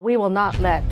We will not let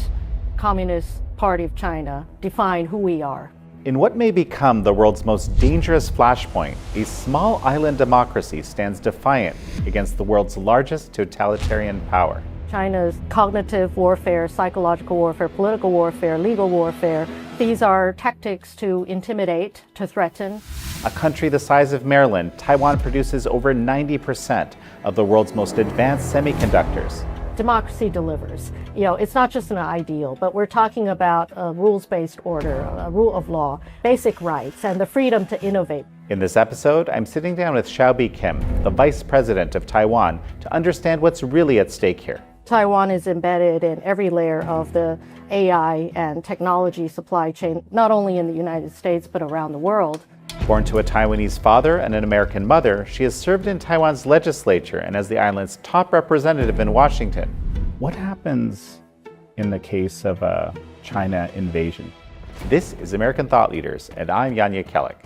Communist Party of China define who we are. In what may become the world's most dangerous flashpoint, a small island democracy stands defiant against the world's largest totalitarian power. China's cognitive warfare, psychological warfare, political warfare, legal warfare, these are tactics to intimidate, to threaten. A country the size of Maryland, Taiwan produces over 90% of the world's most advanced semiconductors. Democracy delivers. It's not just an ideal, but we're talking about a rules-based order, a rule of law, basic rights, and the freedom to innovate. In this episode, I'm sitting down with Xiaobi Kim, the Vice President of Taiwan, to understand what's really at stake here. Taiwan is embedded in every layer of the AI and technology supply chain, not only in the United States, but around the world. Born to a Taiwanese father and an American mother, she has served in Taiwan's legislature and as the island's top representative in Washington. What happens in the case of a China invasion? This is American Thought Leaders, and I'm Yanya Kellick.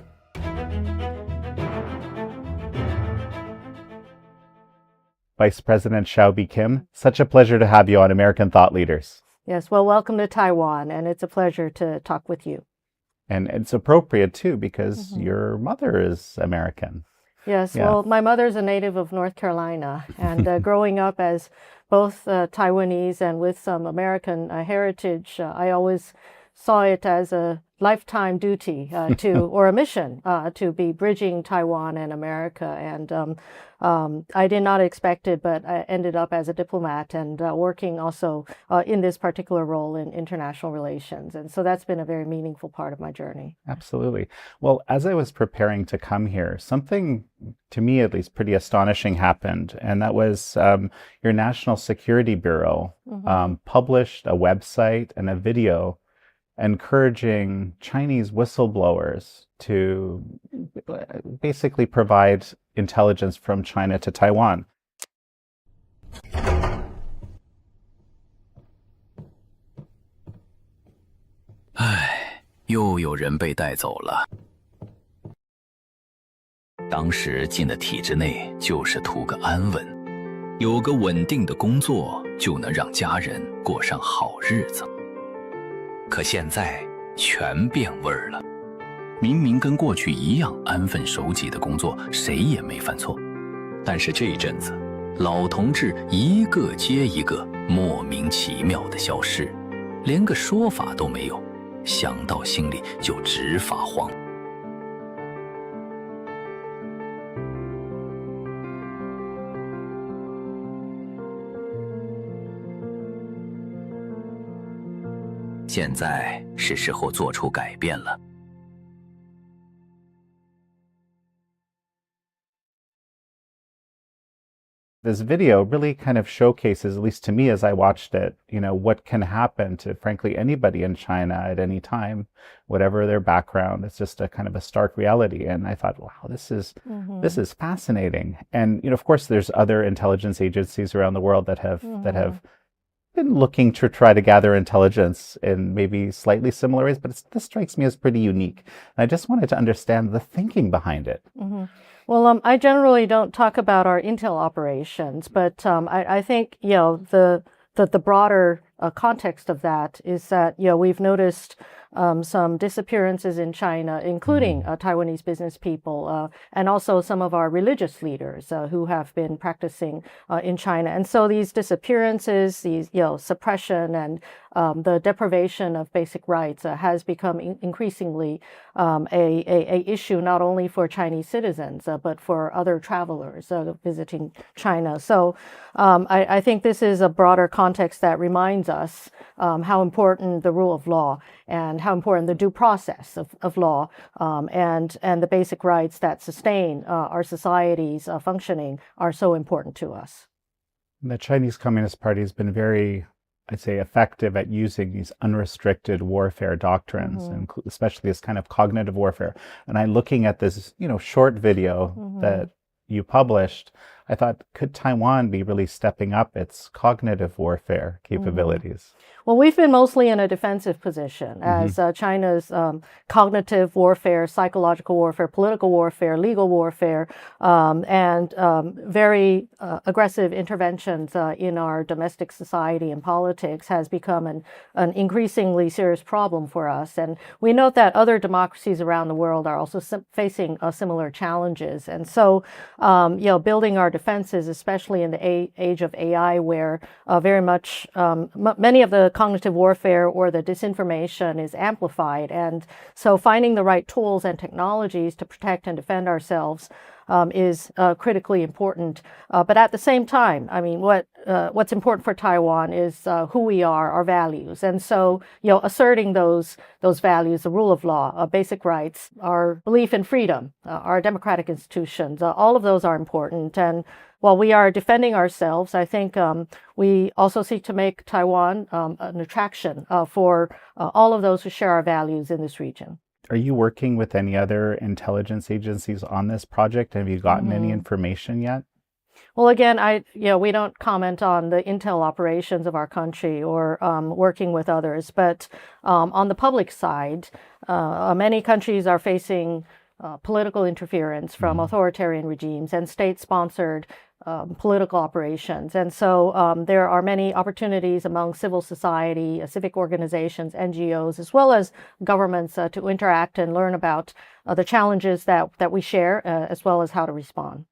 Vice President Xiaobi Kim, such a pleasure to have you on American Thought Leaders. Yes, well, welcome to Taiwan, and it's a pleasure to talk with you. And it's appropriate, too, because your mother is American. Yes, well, my mother's a native of North Carolina, and growing up as both Taiwanese and with some American heritage, I always saw it as a lifetime duty or a mission to be bridging Taiwan and America. And I did not expect it, but I ended up as a diplomat and working also in this particular role in international relations. And so that's been a very meaningful part of my journey. Absolutely. Well, as I was preparing to come here, something, to me at least, pretty astonishing happened. And that was your National Security Bureau published a website and a video encouraging Chinese whistleblowers to basically provide intelligence from China to Taiwan. 唉，又有人被带走了。当时进了体制内，就是图个安稳，有个稳定的工作，就能让家人过上好日子。 可现在全变味儿了，明明跟过去一样安分守己的工作，谁也没犯错，但是这阵子，老同志一个接一个莫名其妙的消失，连个说法都没有，想到心里就直发慌。 现在是时候做出改变了。This video really kind of showcases, at least to me as I watched it, what can happen to, frankly, anybody in China at any time, whatever their background. It's just a kind of a stark reality. And I thought, wow, this is fascinating. And of course, there's other intelligence agencies around the world that have been looking to try to gather intelligence in maybe slightly similar ways, but this strikes me as pretty unique. And I just wanted to understand the thinking behind it. Well, I generally don't talk about our intel operations, but I think the broader context of that is that we've noticed some disappearances in China, including Taiwanese business people, and also some of our religious leaders who have been practicing in China. And so these disappearances, these suppression and the deprivation of basic rights has become increasingly a issue not only for Chinese citizens but for other travelers visiting China. So I think this is a broader context that reminds us how important the rule of law and how important the due process of law and the basic rights that sustain our society's functioning are so important to us. The Chinese Communist Party has been very, I'd say, effective at using these unrestricted warfare doctrines, and especially this kind of cognitive warfare. And I'm looking at this, short video that you published. I thought, could Taiwan be really stepping up its cognitive warfare capabilities? Well, we've been mostly in a defensive position as China's cognitive warfare, psychological warfare, political warfare, legal warfare, and very aggressive interventions in our domestic society and politics has become an increasingly serious problem for us. And we note that other democracies around the world are also facing similar challenges. And so, building our defenses, especially in the age of AI, where very much many of the cognitive warfare or the disinformation is amplified. And so finding the right tools and technologies to protect and defend ourselves is critically important. But at the same time, I mean, what's important for Taiwan is who we are, our values. And so, asserting those values, the rule of law, basic rights, our belief in freedom, our democratic institutions, all of those are important. And while we are defending ourselves, I think we also seek to make Taiwan an attraction for all of those who share our values in this region. Are you working with any other intelligence agencies on this project? Have you gotten any information yet? Well, again, we don't comment on the intel operations of our country or working with others, but on the public side, many countries are facing political interference from authoritarian regimes and state-sponsored political operations. And so there are many opportunities among civil society, civic organizations, NGOs, as well as governments to interact and learn about the challenges that we share, as well as how to respond.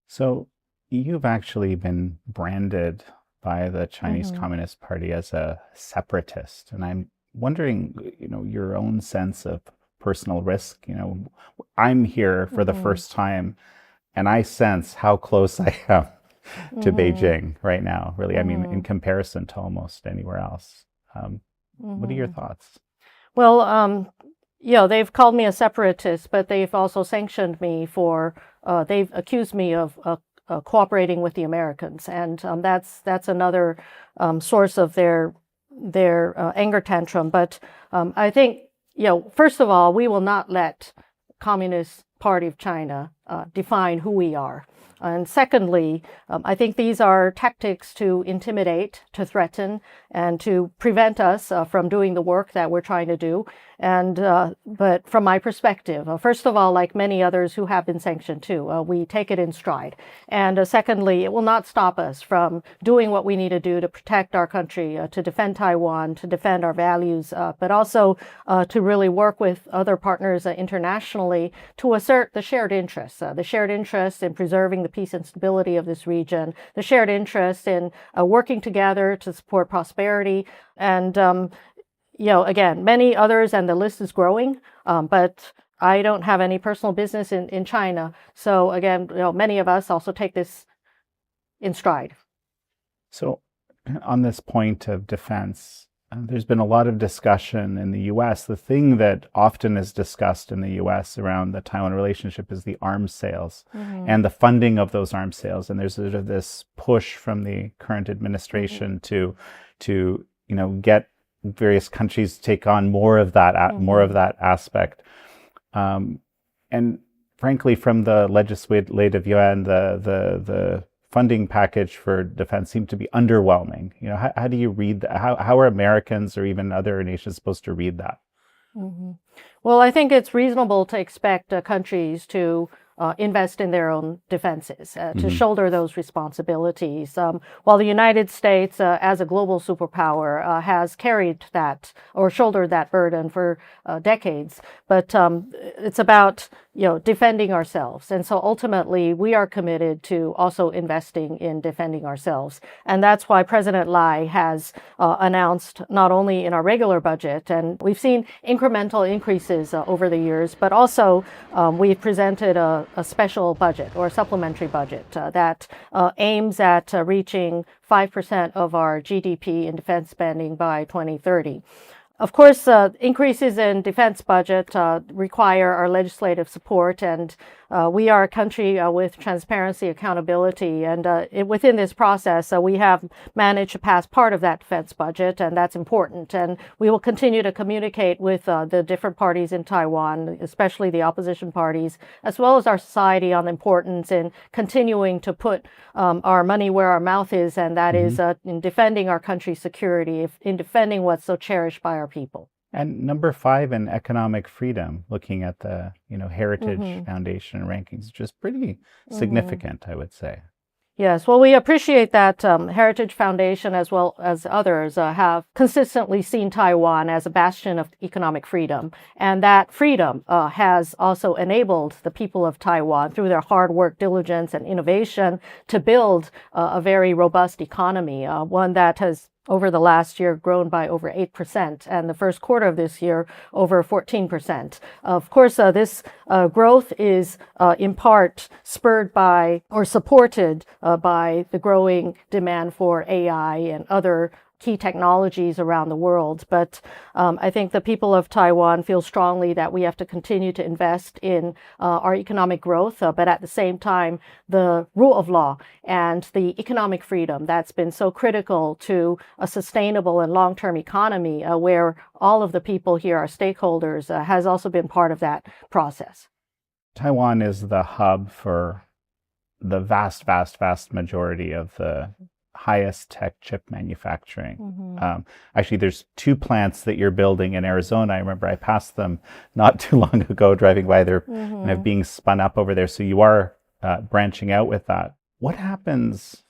So you've actually been branded by the Chinese Communist Party as a separatist. And I'm wondering, your own sense of personal risk. I'm here for the first time, and I sense how close I am to Beijing right now, really. I mean, in comparison to almost anywhere else. What are your thoughts? Well, they've called me a separatist, but they've also sanctioned me they've accused me of cooperating with the Americans. And that's another source of their anger tantrum. But I think, first of all, we will not let Communist Party of China define who we are. And secondly, I think these are tactics to intimidate, to threaten, and to prevent us from doing the work that we're trying to do. And but from my perspective, first of all, like many others who have been sanctioned too, we take it in stride. And secondly, it will not stop us from doing what we need to do to protect our country, to defend Taiwan, to defend our values, but also to really work with other partners internationally to assert the shared interests in preserving the peace and stability of this region, the shared interest in working together to support prosperity. And again, many others, and the list is growing, but I don't have any personal business in China. So again, many of us also take this in stride. So on this point of defense, there's been a lot of discussion in the U.S. The thing that often is discussed in the U.S. around the Taiwan relationship is the arms sales and the funding of those arms sales. And there's sort of this push from the current administration to get various countries to take on more of that aspect. And frankly, from the legislative yuan, the funding package for defense seemed to be underwhelming. How do you read that? How are Americans or even other nations supposed to read that? Well, I think it's reasonable to expect countries to invest in their own defenses, to shoulder those responsibilities. While the United States, as a global superpower, has carried that or shouldered that burden for decades, but it's about defending ourselves. And so ultimately, we are committed to also investing in defending ourselves. And that's why President Lai has announced, not only in our regular budget, and we've seen incremental increases over the years, but also we've presented a special budget or a supplementary budget that aims at reaching 5% of our GDP in defense spending by 2030. Of course, increases in defense budget require our legislative support, and we are a country with transparency, accountability, and within this process, we have managed to pass part of that defense budget, and that's important. And we will continue to communicate with the different parties in Taiwan, especially the opposition parties, as well as our society, on the importance in continuing to put our money where our mouth is, and that is in defending our country's security, in defending what's so cherished by our people. And number 5 in economic freedom, looking at the Heritage Foundation rankings, which is pretty significant, I would say. Yes, well, we appreciate that Heritage Foundation, as well as others, have consistently seen Taiwan as a bastion of economic freedom. And that freedom has also enabled the people of Taiwan, through their hard work, diligence, and innovation, to build a very robust economy, one that has over the last year grown by over 8%, and the first quarter of this year over 14%. Of course, this growth is in part spurred by or supported by the growing demand for AI and other key technologies around the world. But I think the people of Taiwan feel strongly that we have to continue to invest in our economic growth, but at the same time, the rule of law and the economic freedom that's been so critical to a sustainable and long-term economy where all of the people here are stakeholders has also been part of that process. Taiwan is the hub for the vast majority of the highest tech chip manufacturing. Actually, there's 2 plants that you're building in Arizona. I remember I passed them not too long ago driving by. They're kind of being spun up over there. So you are branching out with that. What happens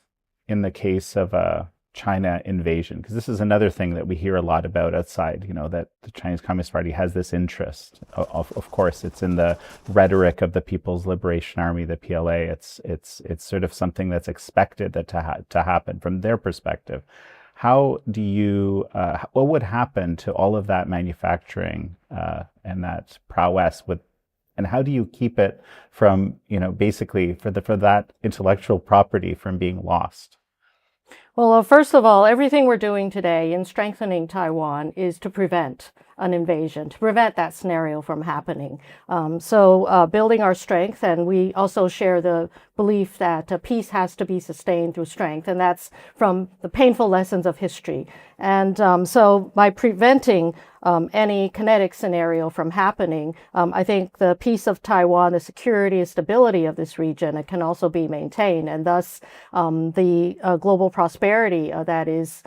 in the case of a China invasion? Because this is another thing that we hear a lot about outside, that the Chinese Communist Party has this interest. Of course, it's in the rhetoric of the People's Liberation Army, the PLA. It's sort of something that's expected to happen from their perspective. How do you, what would happen to all of that manufacturing and that prowess and how do you keep it from, basically for that intellectual property from being lost? Well, first of all, everything we're doing today in strengthening Taiwan is to prevent an invasion, to prevent that scenario from happening. So building our strength, and we also share the belief that peace has to be sustained through strength, and that's from the painful lessons of history. And so by preventing any kinetic scenario from happening, I think the peace of Taiwan, the security and stability of this region, it can also be maintained, and thus the global prosperity that is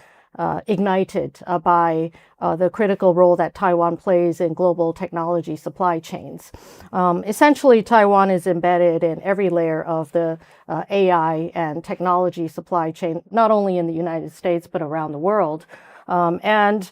ignited by the critical role that Taiwan plays in global technology supply chains. Essentially, Taiwan is embedded in every layer of the AI and technology supply chain, not only in the United States, but around the world. And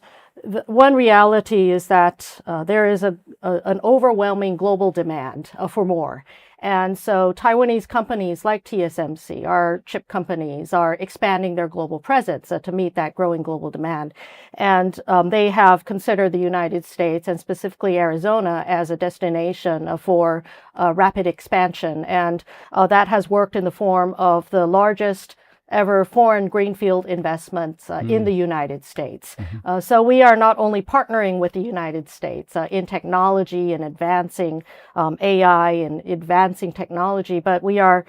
one reality is that there is an overwhelming global demand for more. And so Taiwanese companies like TSMC, our chip companies, are expanding their global presence to meet that growing global demand. And they have considered the United States, and specifically Arizona, as a destination for rapid expansion. And that has worked in the form of the largest ever foreign greenfield investments in the United States. So we are not only partnering with the United States in technology and advancing AI and advancing technology, but we are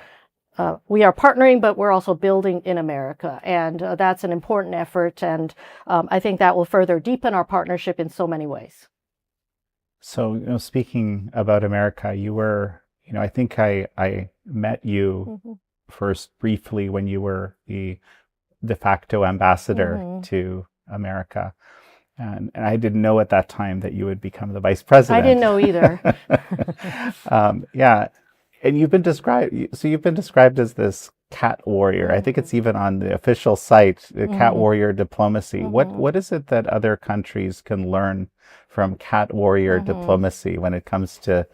partnering, but we're also building in America. And that's an important effort. And I think that will further deepen our partnership in so many ways. So, speaking about America, you were, I think I met you first briefly when you were the de facto ambassador to America. And I didn't know at that time that you would become the vice president. I didn't know either. Yeah. And you've been described as this cat warrior. I think it's even on the official site, the cat warrior diplomacy. What is it that other countries can learn from cat warrior diplomacy when it comes to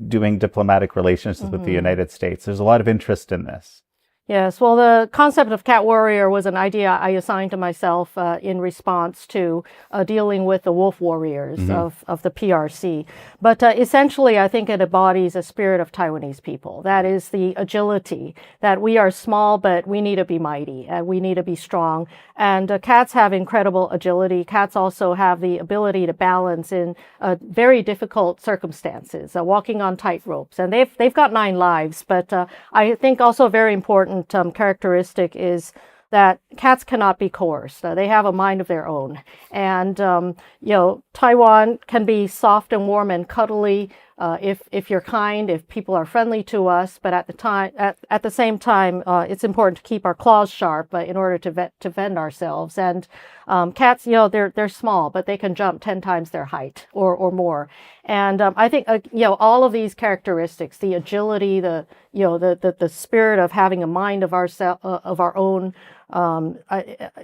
doing diplomatic relations with the United States? There's a lot of interest in this. Yes, well, the concept of cat warrior was an idea I assigned to myself in response to dealing with the wolf warriors of the PRC. But essentially, I think it embodies a spirit of Taiwanese people. That is the agility, that we are small, but we need to be mighty, and we need to be strong. And cats have incredible agility. Cats also have the ability to balance in very difficult circumstances, walking on tight ropes. And they've got 9 lives, but I think also very important characteristic is that cats cannot be coerced. They have a mind of their own. And, Taiwan can be soft and warm and cuddly if you're kind, if people are friendly to us. But at the same time, it's important to keep our claws sharp in order to defend ourselves. And cats, they're small, but they can jump 10 times their height or more. And I think, all of these characteristics, the agility, the spirit of having a mind of our own,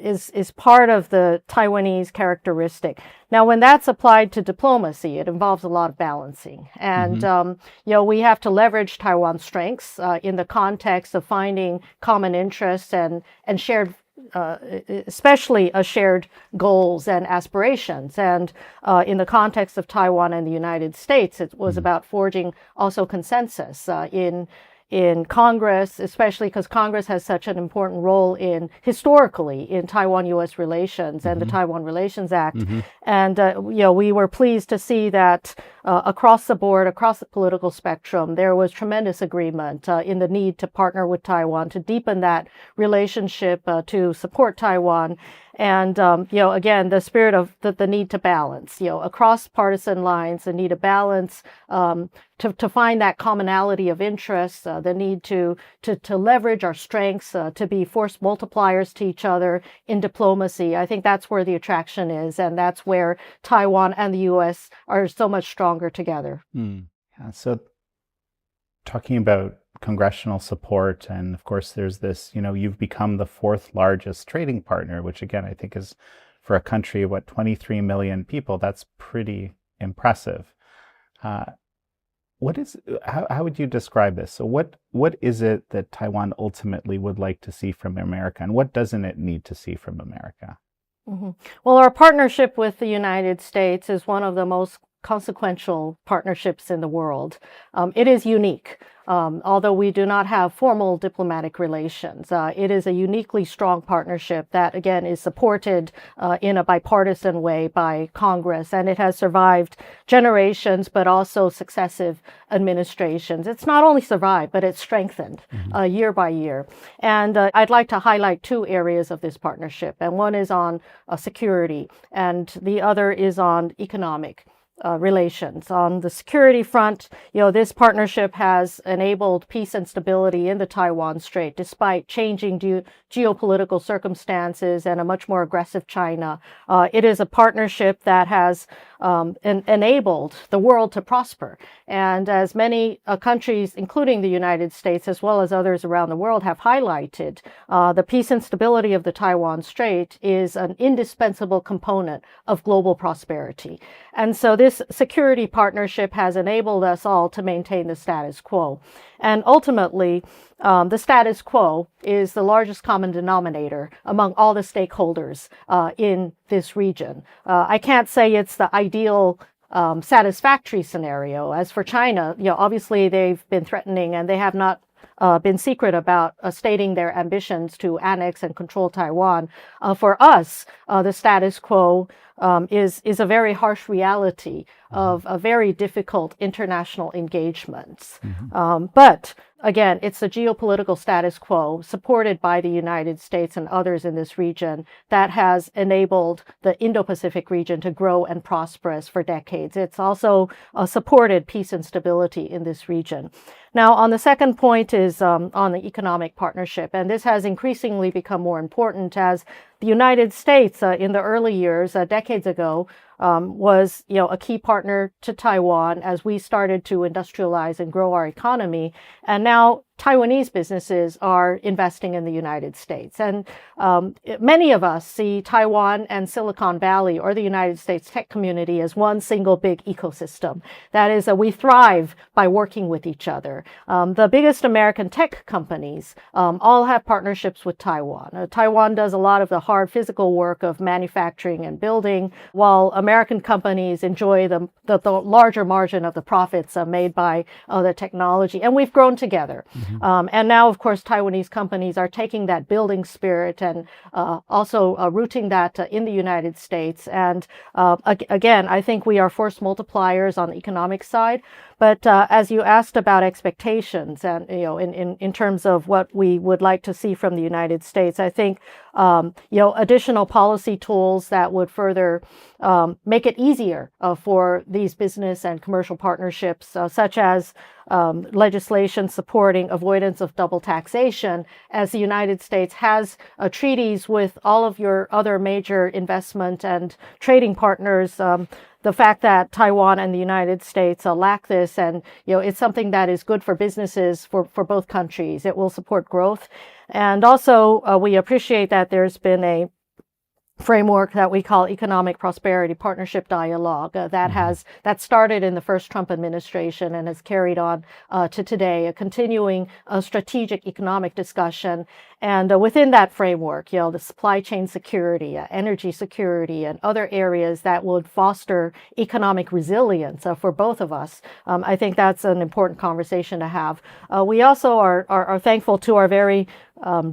is part of the Taiwanese characteristic. Now, when that's applied to diplomacy, it involves a lot of balancing. And, we have to leverage Taiwan's strengths in the context of finding common interests and shared especially shared goals and aspirations. And in the context of Taiwan and the United States, it was about forging also consensus in Congress, especially because Congress has such an important role historically in Taiwan-U.S. relations and the Taiwan Relations Act. And, we were pleased to see that across the board, across the political spectrum, there was tremendous agreement in the need to partner with Taiwan, to deepen that relationship, to support Taiwan. And, again, the spirit of the need to balance, across partisan lines, the need to balance, to find that commonality of interests, the need to leverage our strengths, to be force multipliers to each other in diplomacy. I think that's where the attraction is. And that's where Taiwan and the U.S. are so much stronger together. Yeah, so talking about congressional support, and of course there's this, you've become the 4th largest trading partner, which again I think is, for a country of 23 million people, that's pretty impressive. How would you describe this? So what is it that Taiwan ultimately would like to see from America, and what doesn't it need to see from America? Well, our partnership with the United States is one of the most consequential partnerships in the world. It is unique. Although we do not have formal diplomatic relations, it is a uniquely strong partnership that, again, is supported in a bipartisan way by Congress, and it has survived generations, but also successive administrations. It's not only survived, but it's strengthened year by year. And I'd like to highlight 2 areas of this partnership, and one is on security, and the other is on economic relations. On the security front, this partnership has enabled peace and stability in the Taiwan Strait, despite changing geopolitical circumstances and a much more aggressive China. It is a partnership that has enabled the world to prosper. And as many countries, including the United States, as well as others around the world, have highlighted, the peace and stability of the Taiwan Strait is an indispensable component of global prosperity. And so this security partnership has enabled us all to maintain the status quo. And ultimately, the status quo is the largest common denominator among all the stakeholders in this region. I can't say it's the ideal satisfactory scenario. As for China, obviously they've been threatening, and they have not been secret about stating their ambitions to annex and control Taiwan. For us, the status quo is a very harsh reality of a very difficult international engagements. But again, it's the geopolitical status quo supported by the United States and others in this region that has enabled the Indo-Pacific region to grow and prosper for decades. It's also supported peace and stability in this region. Now, on the second point is on the economic partnership, and this has increasingly become more important as the United States in the early years, decades ago, was a key partner to Taiwan as we started to industrialize and grow our economy. And now Taiwanese businesses are investing in the United States. And many of us see Taiwan and Silicon Valley or the United States tech community as one single big ecosystem. That is, we thrive by working with each other. The biggest American tech companies all have partnerships with Taiwan. Taiwan does a lot of the hard physical work of manufacturing and building, while American companies enjoy the larger margin of the profits made by the technology. And we've grown together. And now, of course, Taiwanese companies are taking that building spirit and also rooting that in the United States. And again, I think we are force multipliers on the economic side. But as you asked about expectations, and in terms of what we would like to see from the United States, I think additional policy tools that would further make it easier for these business and commercial partnerships, such as legislation supporting avoidance of double taxation, as the United States has treaties with all of your other major investment and trading partners. The fact that Taiwan and the United States lack this, and it's something that is good for businesses for both countries. It will support growth. And also, we appreciate that there's been a framework that we call Economic Prosperity Partnership Dialogue that started in the first Trump administration and has carried on to today, a continuing strategic economic discussion. And within that framework, the supply chain security, energy security, and other areas that would foster economic resilience for both of us, I think that's an important conversation to have. We also are thankful to our very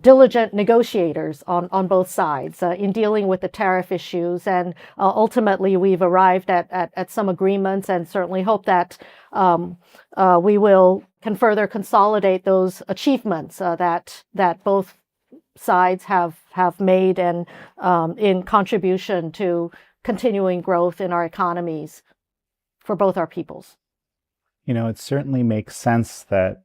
diligent negotiators on both sides in dealing with the tariff issues. And ultimately, we've arrived at some agreements, and certainly hope that we can further consolidate those achievements that both sides have made and in contribution to continuing growth in our economies for both our peoples. It certainly makes sense that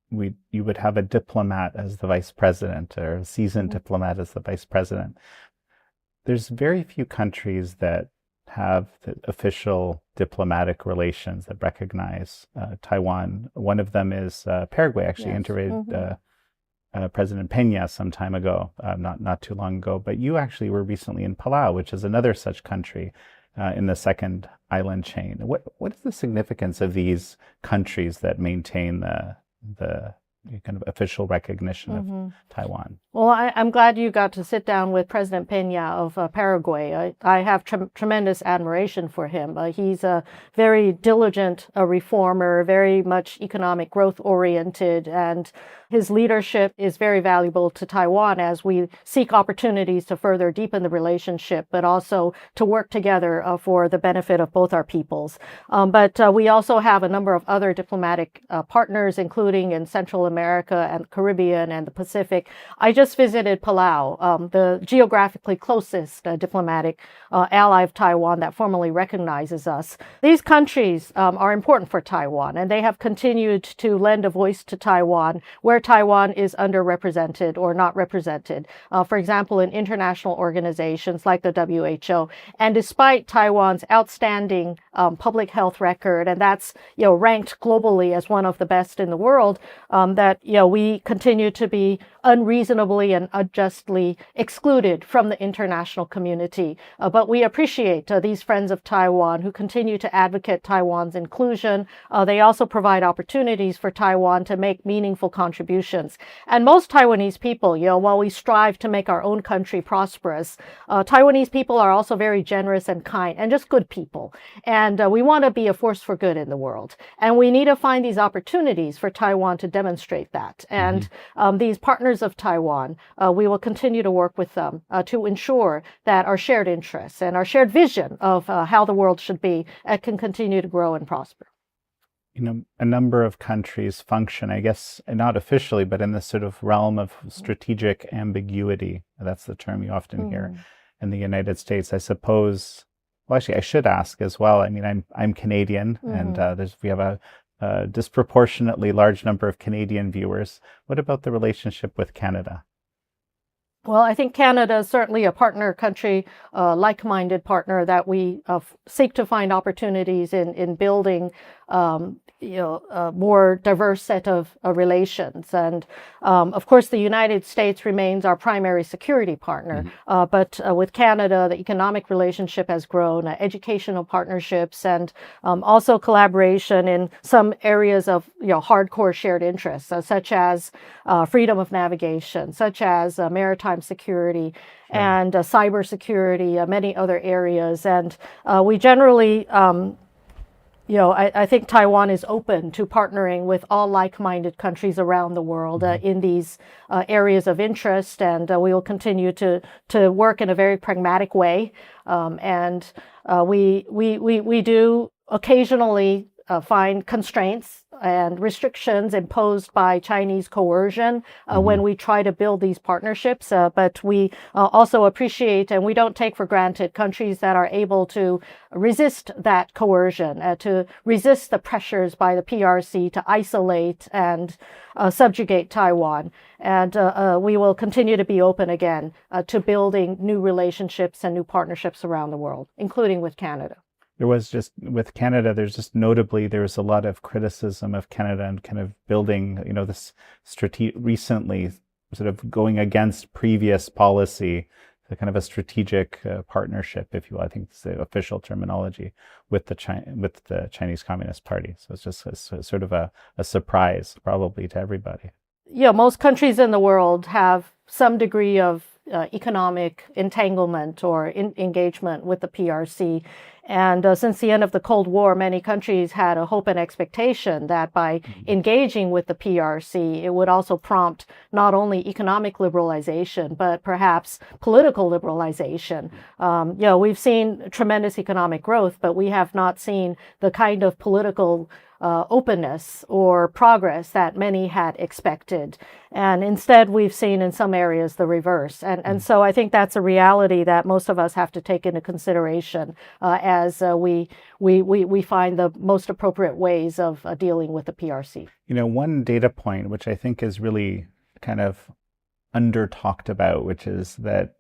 you would have a diplomat as the vice president, or a seasoned diplomat as the vice president. There's very few countries that have the official diplomatic relations that recognize Taiwan. One of them is Paraguay, actually. Yes. Integrated President Peña some time ago, not too long ago. But you actually were recently in Palau, which is another such country in the second island chain. What is the significance of these countries that maintain the kind of official recognition of Taiwan? Well, I'm glad you got to sit down with President Peña of Paraguay. I have tremendous admiration for him. He's a very diligent reformer, very much economic growth oriented, and his leadership is very valuable to Taiwan as we seek opportunities to further deepen the relationship, but also to work together for the benefit of both our peoples. But we also have a number of other diplomatic partners, including in Central America and the Caribbean and the Pacific. I just visited Palau, the geographically closest diplomatic ally of Taiwan that formally recognizes us. These countries are important for Taiwan, and they have continued to lend a voice to Taiwan where Taiwan is underrepresented or not represented. For example, in international organizations like the WHO. And despite Taiwan's outstanding public health record, and that's ranked globally as one of the best in the world, that we continue to be unreasonably and unjustly excluded from the international community. But we appreciate these friends of Taiwan who continue to advocate Taiwan's inclusion. They also provide opportunities for Taiwan to make meaningful contributions. And most Taiwanese people, while we strive to make our own country prosperous, Taiwanese people are also very generous and kind and just good people. And we want to be a force for good in the world. And we need to find these opportunities for Taiwan to demonstrate that. And these partners of Taiwan, we will continue to work with them to ensure that our shared interests and our shared vision of how the world should be can continue to grow and prosper. A number of countries function, I guess, not officially, but in this sort of realm of strategic ambiguity. That's the term you often hear in the United States. I suppose, well, actually, I should ask as well. I mean, I'm Canadian, and we have a disproportionately large number of Canadian viewers. What about the relationship with Canada? Well, I think Canada is certainly a partner country, like-minded partner that we seek to find opportunities in building, a more diverse set of relations. And of course, the United States remains our primary security partner. But with Canada, the economic relationship has grown, educational partnerships, and also collaboration in some areas of hardcore shared interests, such as freedom of navigation, such as maritime security and cybersecurity, many other areas. And we generally I think Taiwan is open to partnering with all like-minded countries around the world in these areas of interest, and we will continue to work in a very pragmatic way. And we do occasionally find constraints and restrictions imposed by Chinese coercion when we try to build these partnerships. But we also appreciate, and we don't take for granted, countries that are able to resist that coercion, to resist the pressures by the PRC to isolate and subjugate Taiwan. And we will continue to be open again to building new relationships and new partnerships around the world, including with Canada. There was just, with Canada, there was a lot of criticism of Canada and kind of building, this recently sort of going against previous policy, the kind of a strategic partnership, if you will. I think it's the official terminology with the Chinese Communist Party. So it's just sort of a surprise probably to everybody. Yeah, most countries in the world have some degree of economic entanglement or engagement with the PRC. And since the end of the Cold War, many countries had a hope and expectation that by engaging with the PRC, it would also prompt not only economic liberalization, but perhaps political liberalization. We've seen tremendous economic growth, but we have not seen the kind of political openness or progress that many had expected. And instead, we've seen in some areas the reverse. And so I think that's a reality that most of us have to take into consideration as we find the most appropriate ways of dealing with the PRC. One data point, which I think is really kind of under talked about, which is that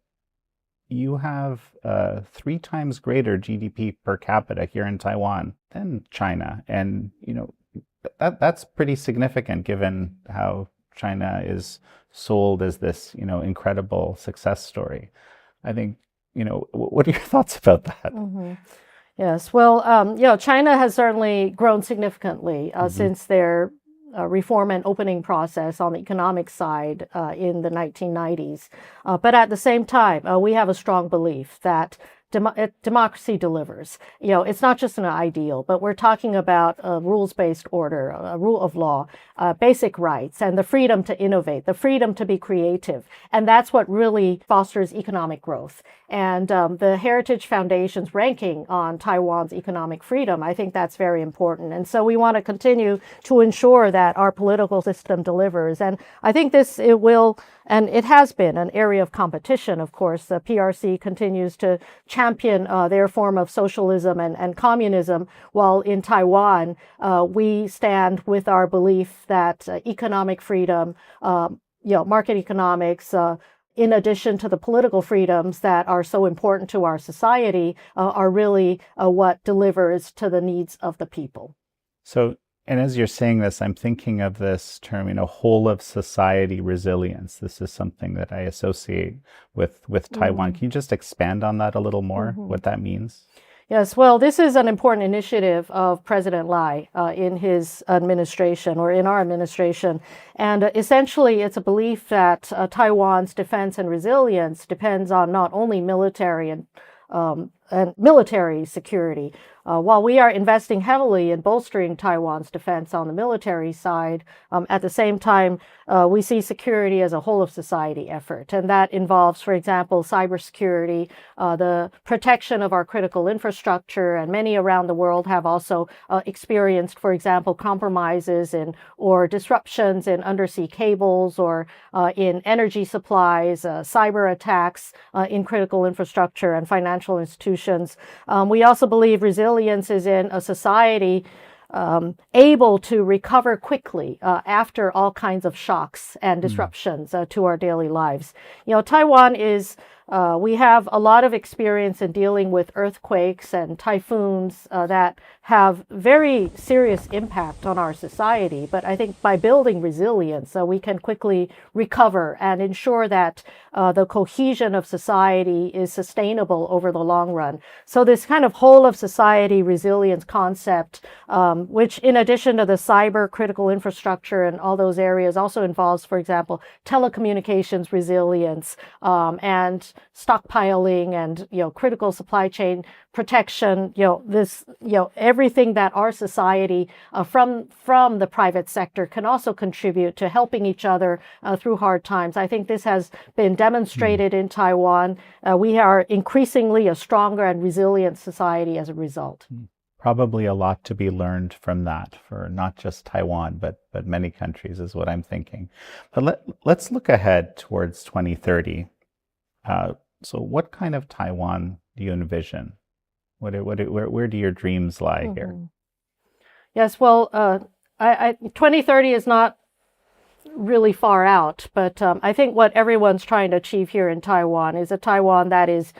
you have 3 times greater GDP per capita here in Taiwan than China. And, that's pretty significant given how China is sold as this, incredible success story. I think, what are your thoughts about that? Yes, well, China has certainly grown significantly since their reform and opening process on the economic side in the 1990s. But at the same time, we have a strong belief that democracy delivers. It's not just an ideal, but we're talking about a rules-based order, a rule of law, basic rights, and the freedom to innovate, the freedom to be creative. And that's what really fosters economic growth. And the Heritage Foundation's ranking on Taiwan's economic freedom, I think that's very important. And so we want to continue to ensure that our political system delivers. And I think it will, and it has been, an area of competition, of course. The PRC continues to champion their form of socialism and communism, while in Taiwan, we stand with our belief that economic freedom, market economics, in addition to the political freedoms that are so important to our society, are really what delivers to the needs of the people. So, and as you're saying this, I'm thinking of this term, whole of society resilience. This is something that I associate with Taiwan. Can you just expand on that a little more, what that means? Yes, well, this is an important initiative of President Lai in his administration, or in our administration. And essentially, it's a belief that Taiwan's defense and resilience depends on not only military and military security. While we are investing heavily in bolstering Taiwan's defense on the military side, at the same time, we see security as a whole of society effort. And that involves, for example, cybersecurity, the protection of our critical infrastructure, and many around the world have also experienced, for example, compromises or disruptions in undersea cables or in energy supplies, cyber attacks in critical infrastructure and financial institutions. We also believe resilience is in a society able to recover quickly after all kinds of shocks and disruptions to our daily lives. Taiwan is we have a lot of experience in dealing with earthquakes and typhoons that have very serious impact on our society. But I think by building resilience, we can quickly recover and ensure that the cohesion of society is sustainable over the long run. So this kind of whole of society resilience concept, which in addition to the cyber critical infrastructure and all those areas also involves, for example, telecommunications resilience and stockpiling and critical supply chain protection, everything that our society from the private sector can also contribute to helping each other through hard times. I think this has been demonstrated in Taiwan. We are increasingly a stronger and resilient society as a result. Probably a lot to be learned from that for not just Taiwan, but many countries is what I'm thinking. But let's look ahead towards 2030. So what kind of Taiwan do you envision? Where do your dreams lie here? Yes, well, 2030 is not really far out, but I think what everyone's trying to achieve here in Taiwan is a Taiwan that is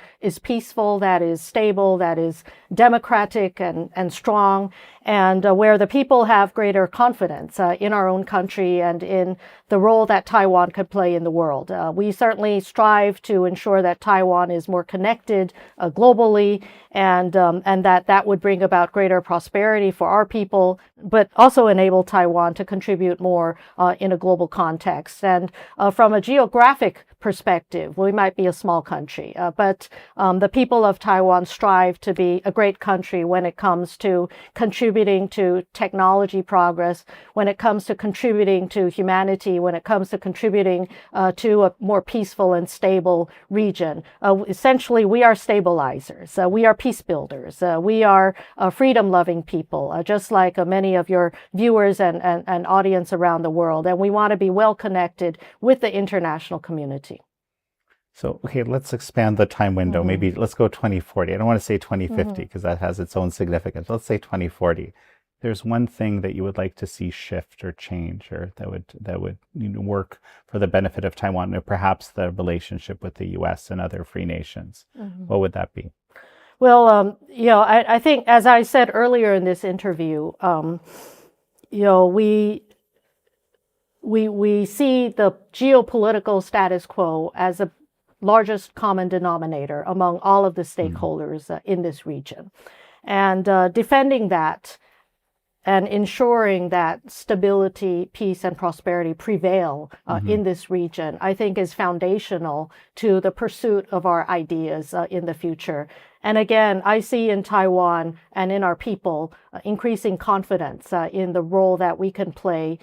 peaceful, that is stable, that is democratic and strong, and where the people have greater confidence in our own country and in the role that Taiwan could play in the world. We certainly strive to ensure that Taiwan is more connected globally, and that would bring about greater prosperity for our people, but also enable Taiwan to contribute more in a global context. And from a geographic perspective, we might be a small country, but the people of Taiwan strive to be a great country when it comes to contributing to technology progress, when it comes to contributing to humanity, when it comes to contributing to a more peaceful and stable region. Essentially, we are stabilizers. We are peace builders. We are freedom-loving people, just like many of your viewers and audience around the world. And we want to be well connected with the international community. So, okay, let's expand the time window. Maybe let's go 2040. I don't want to say 2050 because that has its own significance. Let's say 2040. There's one thing that you would like to see shift or change, or that would work for the benefit of Taiwan, or perhaps the relationship with the U.S. and other free nations. What would that be? Well, I think, as I said earlier in this interview, we see the geopolitical status quo as the largest common denominator among all of the stakeholders in this region. And defending that and ensuring that stability, peace, and prosperity prevail in this region, I think is foundational to the pursuit of our ideas in the future. And again, I see in Taiwan and in our people increasing confidence in the role that we can play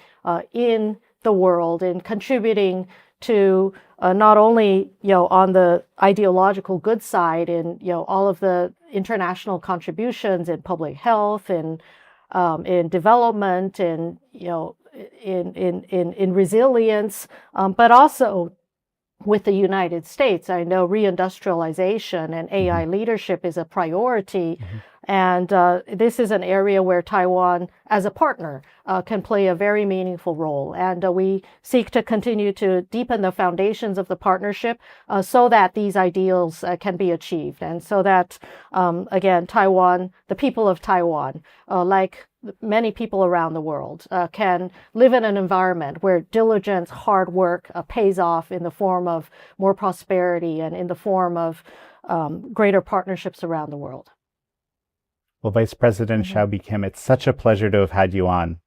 in the world in contributing to not only on the ideological good side in all of the international contributions in public health and in development and in resilience, but also with the United States. I know reindustrialization and AI leadership is a priority. And this is an area where Taiwan, as a partner, can play a very meaningful role. And we seek to continue to deepen the foundations of the partnership so that these ideals can be achieved. And so that, again, Taiwan, the people of Taiwan, like many people around the world, can live in an environment where diligence, hard work pays off in the form of more prosperity and in the form of greater partnerships around the world. Well, Vice President Xiaobi Kim, it's such a pleasure to have had you on.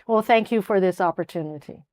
Well, thank you for this opportunity.